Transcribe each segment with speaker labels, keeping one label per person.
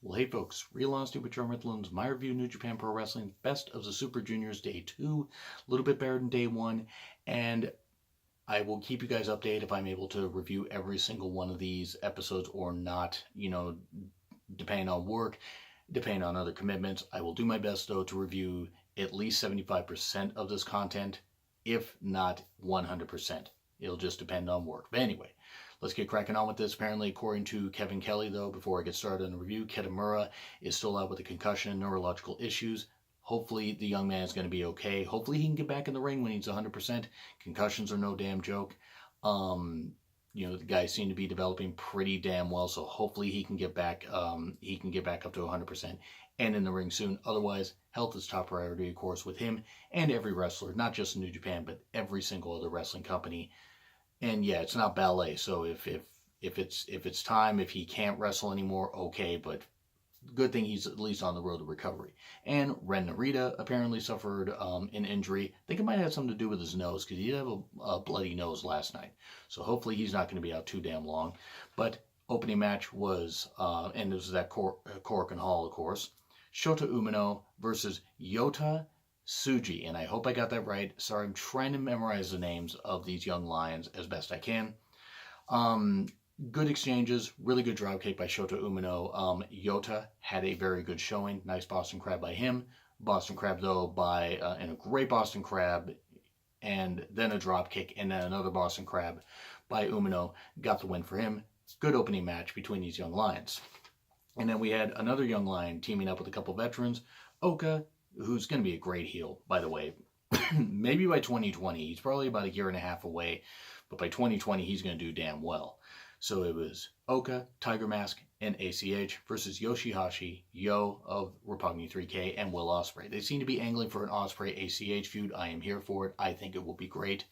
Speaker 1: Well, hey folks, Real Honesty with John Ritland's my review of New Japan Pro Wrestling, Best of the Super Juniors Day 2, a little bit better than Day 1, and I will keep you guys updated if I'm able to review every single one of these episodes or not, depending on work, depending on other commitments. I will do my best, though, to review at least 75% of this content, if not 100%. It'll just depend on work. But anyway, let's get cracking on with this. Apparently, according to Kevin Kelly, though, before I get started on the review, Kitamura is still out with a concussion and neurological issues. Hopefully, the young man is going to be okay. Hopefully, he can get back in the ring when he's 100%. Concussions are no damn joke. The guys seem to be developing pretty damn well, so hopefully he can get back. He can get back up to 100% and in the ring soon. Otherwise, health is top priority, of course, with him and every wrestler, not just in New Japan, but every single other wrestling company. And yeah, it's not ballet, so if it's time, if he can't wrestle anymore, okay, but good thing he's at least on the road to recovery. And Ren Narita apparently suffered an injury. I think it might have something to do with his nose, because he did have a bloody nose last night. So hopefully he's not going to be out too damn long. But opening match was, and it was that Korakuen Hall, of course, Shota Umino versus Yota Tsuji, and I hope I got that right. Sorry, I'm trying to memorize the names of these young lions as best I can. Good exchanges, really good dropkick by Shota Umino. Yota had a very good showing. Nice Boston Crab by him. Boston Crab, though, and a great Boston Crab, and then a dropkick, and then another Boston Crab by Umino. Got the win for him. Good opening match between these young lions. And then we had another young lion teaming up with a couple veterans. Oka, who's going to be a great heel, by the way. Maybe by 2020. He's probably about a year and a half away. But by 2020, he's going to do damn well. So it was Oka, Tiger Mask, and ACH versus Yoshihashi, Yo of Roppongi 3K, and Will Ospreay. They seem to be angling for an Ospreay-ACH feud. I am here for it. I think it will be great.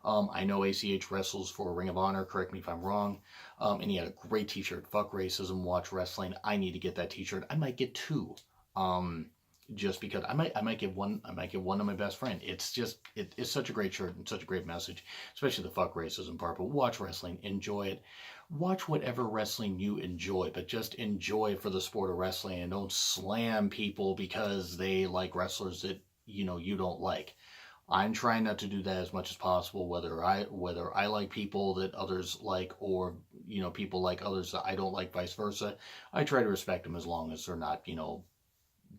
Speaker 1: I know ACH wrestles for Ring of Honor, correct me if I'm wrong, and he had a great t-shirt, Fuck Racism, Watch Wrestling. I need to get that t-shirt. I might get two, just because I might get one to my best friend. It's such a great shirt and such a great message, especially the Fuck Racism part. But watch wrestling, enjoy it. Watch whatever wrestling you enjoy, but just enjoy for the sport of wrestling, and don't slam people because they like wrestlers that you don't like. I'm trying not to do that as much as possible, whether I like people that others like, or people like others that I don't like, vice versa. I try to respect them as long as they're not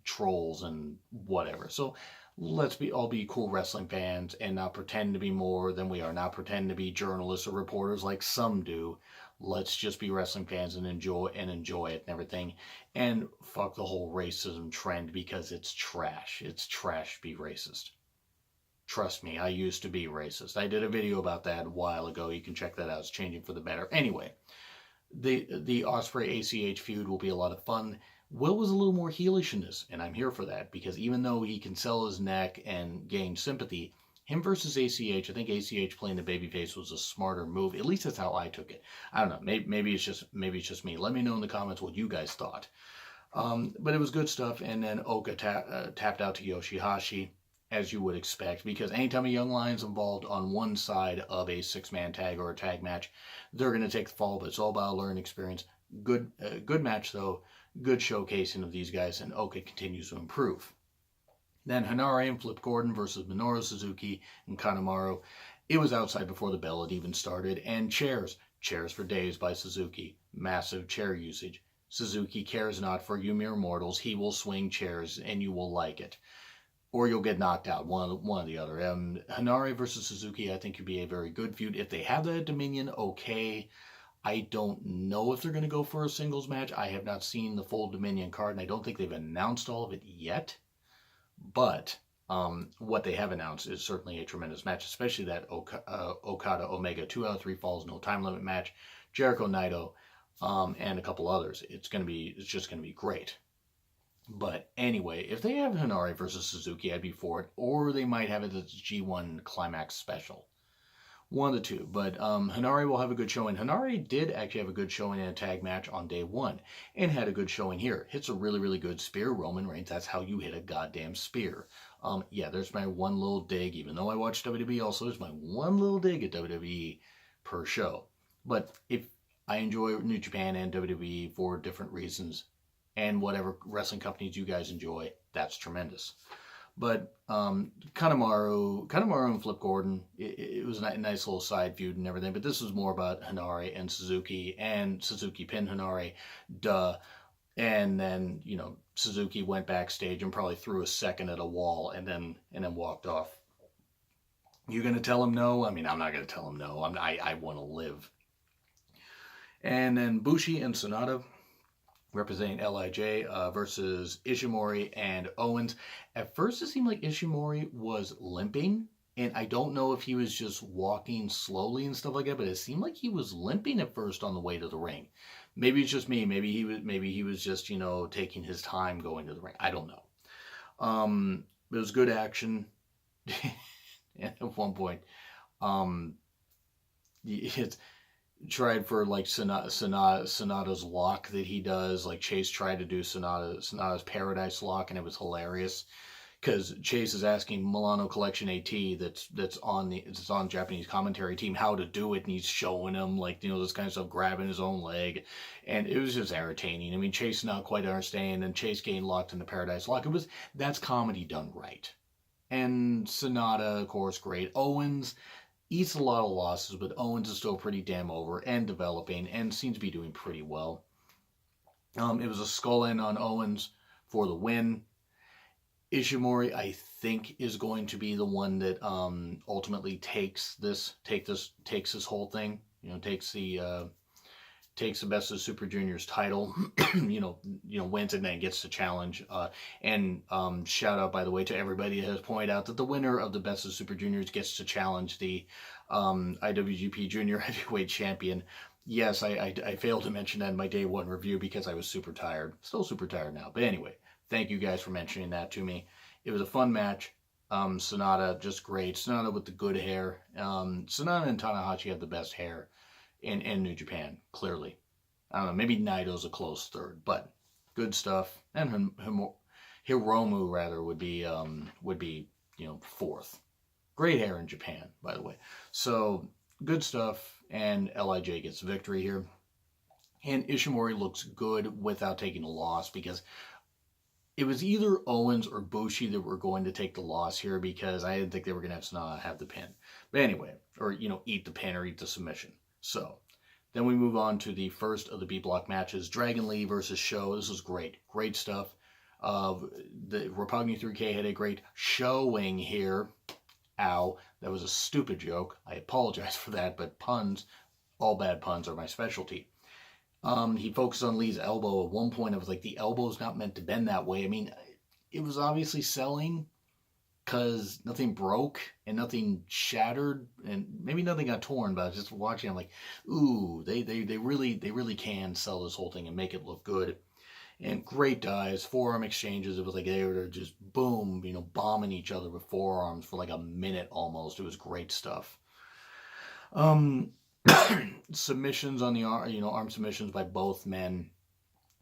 Speaker 1: trolls and whatever. So let's all be cool wrestling fans and not pretend to be more than we are, not pretend to be journalists or reporters like some do. Let's just be wrestling fans and enjoy it and everything, and fuck the whole racism trend, because it's trash. It's trash to be racist. Trust me, I used to be racist. I did a video about that a while ago. You can check that out. It's changing for the better. Anyway, the Ospreay-ACH feud will be a lot of fun. Will was a little more heelish in this, and I'm here for that, because even though he can sell his neck and gain sympathy, him versus ACH, I think ACH playing the babyface was a smarter move. At least that's how I took it. I don't know. Maybe it's just me. Let me know in the comments what you guys thought. But it was good stuff. And then Oka tapped out to Yoshihashi, as you would expect, because anytime a young lion's involved on one side of a six-man tag or a tag match, they're going to take the fall. But it's all about learning experience. Good match though. Good showcasing of these guys, and Oka continues to improve. Then Honora and Flip Gordon versus Minoru Suzuki and Kanemaru. It was outside before the bell had even started. And chairs for days by Suzuki. Massive chair usage. Suzuki cares not for you mere mortals. He will swing chairs and you will like it, or you'll get knocked out, one or the other. Honora versus Suzuki, I think, could be a very good feud. If they have that at Dominion, okay. I don't know if they're going to go for a singles match. I have not seen the full Dominion card, and I don't think they've announced all of it yet. But what they have announced is certainly a tremendous match, especially that Okada Omega 2 out of 3 falls, no time limit match, Jericho Naito, and a couple others. It's just going to be great. But anyway, if they have Honora versus Suzuki, I'd be for it. Or they might have it as a G1 Climax special. One of the two. But Honora will have a good showing. Honora did actually have a good showing in a tag match on day 1. And had a good showing here. Hits a really, really good spear. Roman Reigns, that's how you hit a goddamn spear. Yeah, there's my one little dig. Even though I watch WWE also, there's my one little dig at WWE per show. But if I enjoy New Japan and WWE for different reasons, and whatever wrestling companies you guys enjoy, that's tremendous. But Kanemaru and Flip Gordon, it was a nice little side feud and everything. But this was more about Honora and Suzuki pinned Honora, duh. And then Suzuki went backstage and probably threw a second at a wall and then walked off. You gonna tell him no? I mean, I'm not gonna tell him no. I want to live. And then Bushi and Sanada representing LIJ versus Ishimori and Owens. At first, it seemed like Ishimori was limping, and I don't know if he was just walking slowly and stuff like that, but it seemed like he was limping at first on the way to the ring. Maybe it's just me. Maybe he was just taking his time going to the ring. I don't know. It was good action. At one point, it's tried for like Sanada's lock that he does. Like Chase tried to do Sanada's Paradise lock, and it was hilarious because Chase is asking Milano Collection AT that's on Japanese commentary team how to do it, and he's showing him like this kind of stuff, grabbing his own leg, and it was just entertaining. I mean, Chase not quite understanding, and Chase getting locked in the Paradise lock. That's comedy done right. And Sanada, of course, great. Owens eats a lot of losses, but Owens is still pretty damn over and developing and seems to be doing pretty well. It was a skull end on Owens for the win. Ishimori, I think, is going to be the one that ultimately takes this whole thing. Takes the Best of Super Juniors title, wins it and then gets the challenge. And shout out, by the way, to everybody that has pointed out that the winner of the Best of Super Juniors gets to challenge the IWGP Junior Heavyweight Champion. Yes, I failed to mention that in my day one review because I was super tired. Still super tired now. But anyway, thank you guys for mentioning that to me. It was a fun match. Sanada, just great. Sanada with the good hair. Sanada and Takahashi have the best hair in New Japan, clearly. I don't know, maybe Naito's a close third, but good stuff. And Hiromu, rather, would be fourth. Great hair in Japan, by the way. So, good stuff, and LIJ gets the victory here. And Ishimori looks good without taking a loss, because it was either Owens or Bushi that were going to take the loss here, because I didn't think they were going to have Sanada have the pin. But anyway, or, eat the pin or eat the submission. So, then we move on to the first of the B block matches, Dragon Lee versus Sho. This was great. Great stuff. The Roppongi 3K had a great showing here. Ow. That was a stupid joke. I apologize for that, but puns, all bad puns, are my specialty. He focused on Lee's elbow. At one point, I was like, the elbow's not meant to bend that way. I mean, it was obviously selling, because nothing broke and nothing shattered and maybe nothing got torn, but I was just watching, I'm like, ooh, they really can sell this whole thing and make it look good. And great dives, forearm exchanges. It was like they were just boom, bombing each other with forearms for like a minute almost. It was great stuff. Submissions on the arm submissions by both men.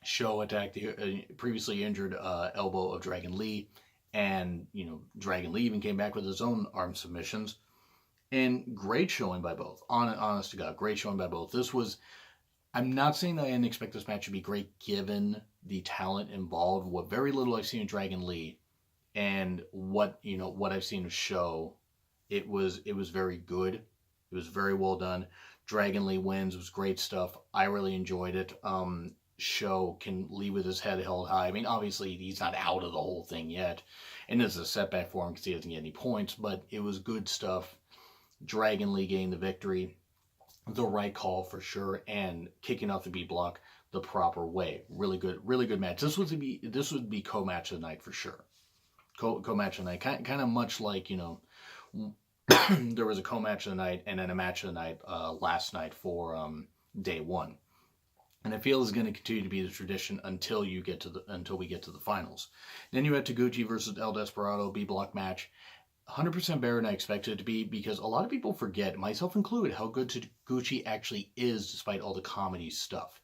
Speaker 1: Sho attacked the previously injured elbow of Dragon Lee. And, Dragon Lee even came back with his own arm submissions. And great showing by both. Honest to God, great showing by both. I'm not saying that I didn't expect this match to be great given the talent involved. What very little I've seen of Dragon Lee and what I've seen of Sho, it was very good. It was very well done. Dragon Lee wins. It was great stuff. I really enjoyed it. Sho can leave with his head held high. I mean, obviously, he's not out of the whole thing yet. And this is a setback for him because he doesn't get any points. But it was good stuff. Dragon Lee gained the victory. The right call for sure. And kicking off the B block the proper way. Really good match. This would be co-match of the night for sure. Co-match of the night. Kind of much like, there was a co-match of the night and then a match of the night last night for day one. And I feel it's going to continue to be the tradition until we get to the finals. Then you had Taguchi versus El Desperado B block match. 100% better than I expected it to be, because a lot of people forget, myself included, how good Taguchi actually is despite all the comedy stuff.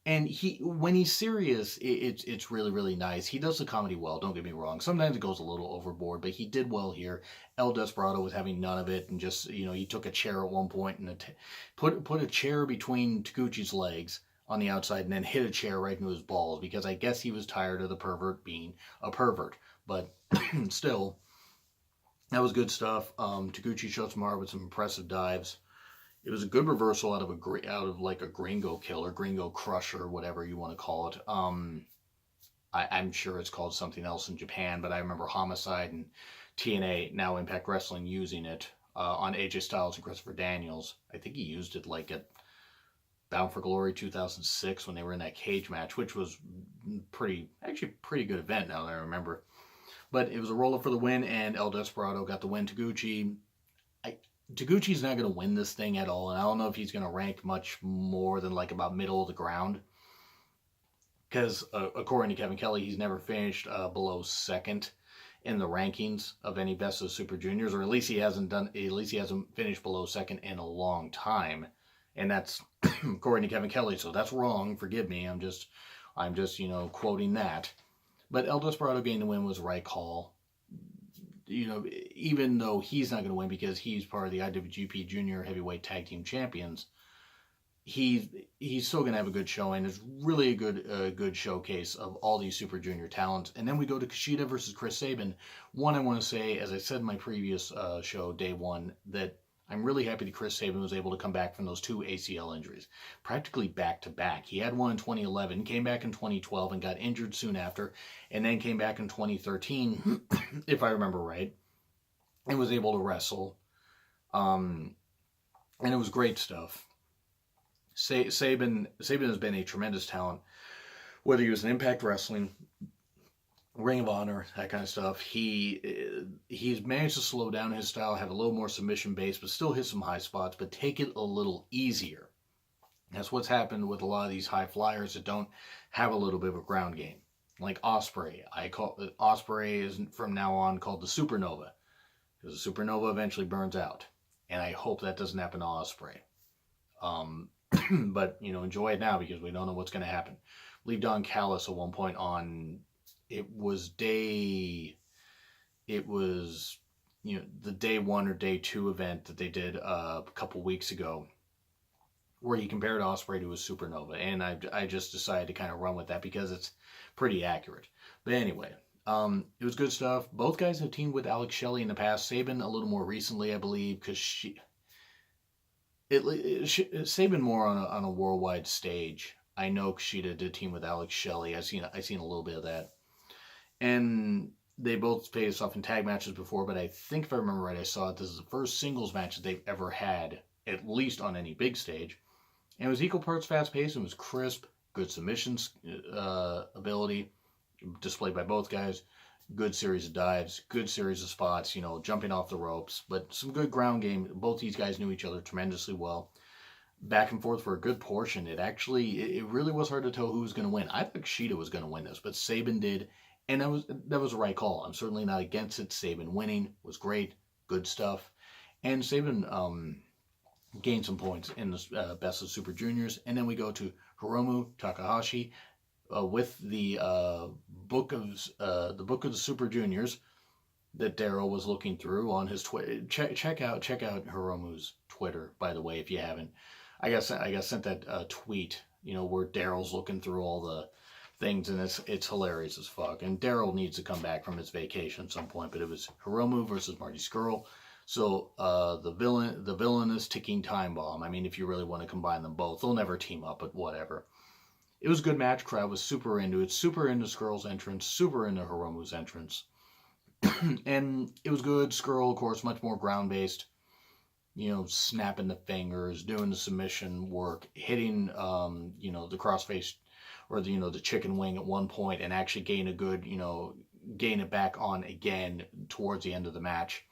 Speaker 1: And when he's serious, it's really, really nice. He does the comedy well, don't get me wrong. Sometimes it goes a little overboard, but he did well here. El Desperado was having none of it, and just, he took a chair at one point and put a chair between Taguchi's legs on the outside and then hit a chair right into his balls because I guess he was tired of the pervert being a pervert. But still, that was good stuff. Taguchi showed some heart with some impressive dives. It was a good reversal out of like a Gringo Killer, Gringo Crusher, whatever you want to call it. I'm sure it's called something else in Japan, but I remember Homicide and TNA, now Impact Wrestling, using it on AJ Styles and Christopher Daniels. I think he used it like at Bound for Glory 2006 when they were in that cage match, which was pretty good event now that I remember. But it was a roll-up for the win, and El Desperado got the win. Taguchi's not going to win this thing at all, and I don't know if he's going to rank much more than like about middle of the ground. Because according to Kevin Kelly, he's never finished below second in the rankings of any Best of Super Juniors, or at least he hasn't finished below second in a long time, and that's according to Kevin Kelly. So that's wrong. Forgive me. I'm just quoting that. But El Desperado getting the win was the right call. Even though he's not going to win because he's part of the IWGP Junior Heavyweight Tag Team Champions, he's still going to have a good showing. It's really a good showcase of all these Super Junior talents. And then we go to Kishida versus Chris Sabin. One, I want to say, as I said in my previous show, day one, that I'm really happy that Chris Sabin was able to come back from those 2 ACL injuries, practically back to back. He had one in 2011, came back in 2012 and got injured soon after, and then came back in 2013, if I remember right, and was able to wrestle. And it was great stuff. Sabin has been a tremendous talent, whether he was in Impact Wrestling, Ring of Honor, that kind of stuff. He's managed to slow down his style, have a little more submission base, but still hit some high spots, but take it a little easier. That's what's happened with a lot of these high flyers that don't have a little bit of a ground game. Like Ospreay. Ospreay is from now on called the Supernova, because the Supernova eventually burns out. And I hope that doesn't happen to Ospreay. But, enjoy it now because we don't know what's going to happen. I believe Don Callis at one point the day 1 or day 2 event that they did a couple weeks ago, where he compared Ospreay to a Supernova, and I just decided to kind of run with that because it's pretty accurate. But anyway, it was good stuff. Both guys have teamed with Alex Shelley in the past. Sabin a little more recently, I believe, because Sabin more on a worldwide stage. I know Kishida did team with Alex Shelley. I seen a little bit of that. And they both faced off in tag matches before, but I think if I remember right, I saw it. This is the first singles match that they've ever had, at least on any big stage. And it was equal parts fast-paced. It was crisp, good submissions ability displayed by both guys. Good series of dives, good series of spots, jumping off the ropes, but some good ground game. Both these guys knew each other tremendously well. Back and forth for a good portion. It really was hard to tell who was going to win. I thought Kishida was going to win this, but Sabin did. And that was the right call. I'm certainly not against it. Sabin winning was great. Good stuff. And Sabin gained some points in the Best of Super Juniors. And then we go to Hiromu Takahashi with the book of the Super Juniors that Daryl was looking through on his Twitter. Check out Hiromu's Twitter, by the way, if you haven't. I got sent that tweet, where Daryl's looking through all the things, and it's hilarious as fuck. And Daryl needs to come back from his vacation at some point, but it was Hiromu versus Marty Scurll. So the villainous ticking time bomb. I mean, if you really want to combine them both, they'll never team up, but whatever. It was a good match. Crowd was super into it, super into Scurll's entrance, super into Hiromu's entrance. And it was good. Scurll, of course, much more ground-based. Snapping the fingers, doing the submission work, hitting, the crossface or the chicken wing at one point, and actually gain it back on again towards the end of the match.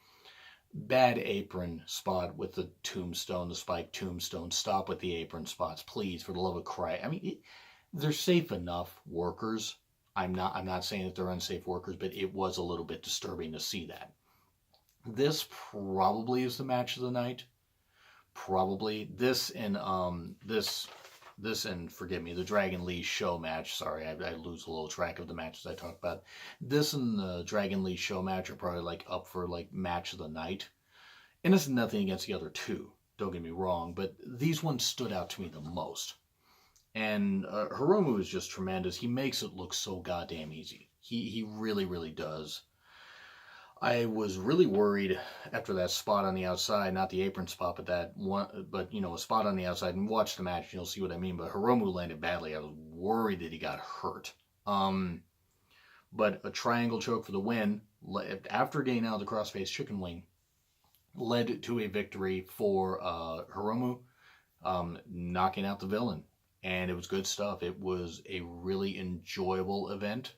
Speaker 1: Bad apron spot with the tombstone, the spiked tombstone. Stop with the apron spots, please, for the love of Christ. I mean, they're safe enough workers. I'm not saying that they're unsafe workers, but it was a little bit disturbing to see that. This probably is the match of the night. Probably this and forgive me, the Dragon Lee show match. Sorry, I lose a little track of the matches I talk about. This and the Dragon Lee show match are probably up for match of the night. And it's nothing against the other two. Don't get me wrong, but these ones stood out to me the most. And Hiromu is just tremendous. He makes it look so goddamn easy. He really, really does. I was really worried after that spot on the outside, not the apron spot, but that one, but a spot on the outside. And watch the match, and you'll see what I mean. But Hiromu landed badly. I was worried that he got hurt. But a triangle choke for the win after getting out of the crossface chicken wing led to a victory for Hiromu, knocking out the villain. And it was good stuff. It was a really enjoyable event.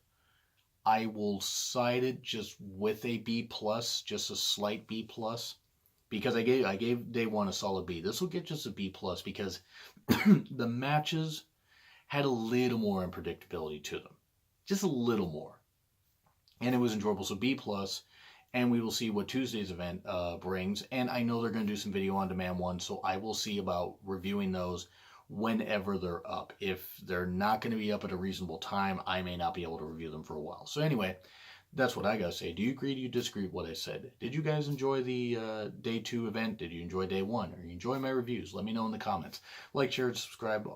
Speaker 1: I will cite it just with a B plus, just a slight B plus, because I gave day one a solid B. This will get just a B plus because the matches had a little more unpredictability to them, just a little more, and it was enjoyable. So B plus, and we will see what Tuesday's event brings. And I know they're going to do some video on demand ones, so I will see about reviewing those whenever they're up. If they're not going to be up at a reasonable time, I may not be able to review them for a while. So anyway, that's what I gotta say. Do you agree? Do you disagree with what I said? Did you guys enjoy the day 2 event? Did you enjoy day 1? Or you enjoy my reviews? Let me know in the comments. Like, share, and subscribe.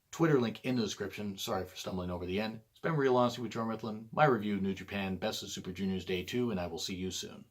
Speaker 1: Twitter link in the description. Sorry for stumbling over the end. It's been Real Honesty with John Ritlin. My review of New Japan Best of Super Juniors Day 2, and I will see you soon.